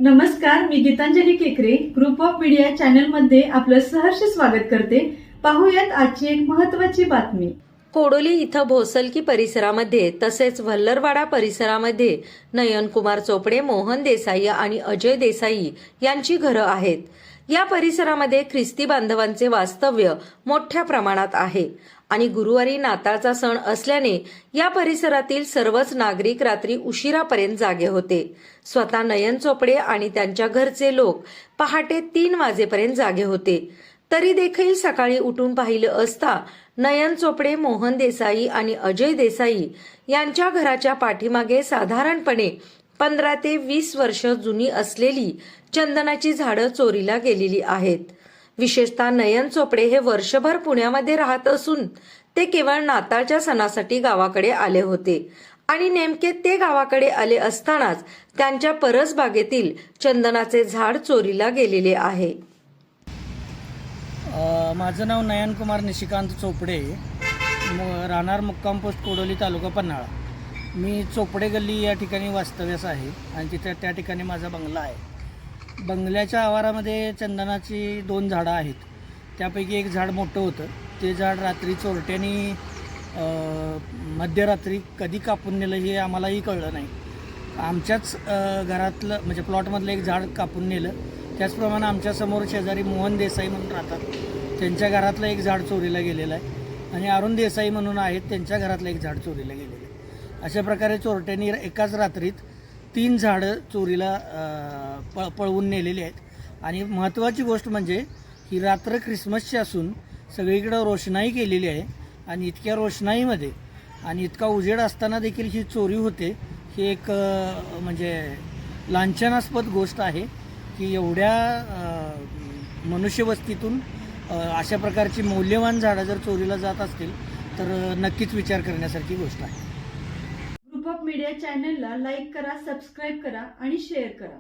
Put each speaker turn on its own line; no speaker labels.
नमस्कार, मी गीतांजली केकरे group of media channel मध्ये आपलं सहर्ष स्वागत करते। पाहूयात आजची एक महत्त्वाची बातमी।
कोडोली इथं भोसलकी परिसरामध्ये तसेच वल्लरवाडा परिसरामध्ये नयनकुमार चोपडे, मोहन देसाई आणि अजय देसाई यांची घरं आहेत। या परिसरामध्ये ख्रिस्ती बांधवांचे वास्तव्य मोठ्या प्रमाणात आहे आणि गुरुवारी नाताळचा सण असल्याने या परिसरातील सर्वच नागरिक रात्री उशिरापर्यंत जागे होते। स्वतः नयन चोपडे आणि त्यांच्या घरचे लोक पहाटे 3 वाजेपर्यंत जागे होते। तरी देखील सकाळी उठून पाहिलं असता नयन चोपडे, मोहन देसाई आणि अजय देसाई यांच्या घराच्या पाठीमागे साधारणपणे 15 ते 20 वर्ष जुनी असलेली चंदनाची झाडं चोरीला गेलेली आहेत। विशेषतः नयन चोपडे हे वर्षभर पुण्यामध्ये राहत असून ते केवळ नाताळच्या सणासाठी गावाकडे आले होते आणि नेमके ते गावाकडे आले असतानाच त्यांच्या परसबागेतील चंदनाचे झाड चोरीला गेलेले आहे।
माझं नाव नयनकुमार निशिकांत चोपडे, राहणार मुक्काम पोस्ट कोडोली, तालुका पन्हाळा। मी चोपडे गल्ली या ठिकाणी वास्तव्यास आहे आणि त्या ठिकाणी माझा बंगला आहे। बंगल्याच्या आवारामध्ये चंदनाची 2 झाडं आहेत। त्यापैकी एक झाड मोठं होतं, ते झाड रात्री चोरट्यांनी मध्यरात्री कधी कापून नेलं हे आम्हालाही कळलं नाही। आमच्याच घरातलं म्हणजे प्लॉटमधलं एक झाड कापून नेलं। त्याचप्रमाणे आमच्यासमोर शेजारी मोहन देसाई म्हणून राहतात, त्यांच्या घरातलं एक झाड चोरीला गेलेलं आहे आणि अरुण देसाई म्हणून आहेत, त्यांच्या घरातलं एक झाड चोरीला गेलेलं आहे। अशा प्रकारे चोरट्यांनी एकाच रात्रीत 3 झाडं चोरीला पळवून नेलेली आहेत। आणि महत्त्वाची गोष्ट म्हणजे ही रात्र ख्रिसमसची असून सगळीकडं रोषणाई केलेली आहे आणि इतक्या रोषणाईमध्ये आणि इतका उजेड असताना देखील ही चोरी होते, ही एक म्हणजे लांछनास्पद गोष्ट आहे की एवढ्या मनुष्यवस्तीतून अशा प्रकारची मौल्यवान झाडं जर चोरीला जात असतील तर नक्कीच विचार करण्यासारखी गोष्ट आहे।
ग्रुप ऑफ मीडिया चॅनलला लाईक करा, सबस्क्राईब करा आणि शेअर करा।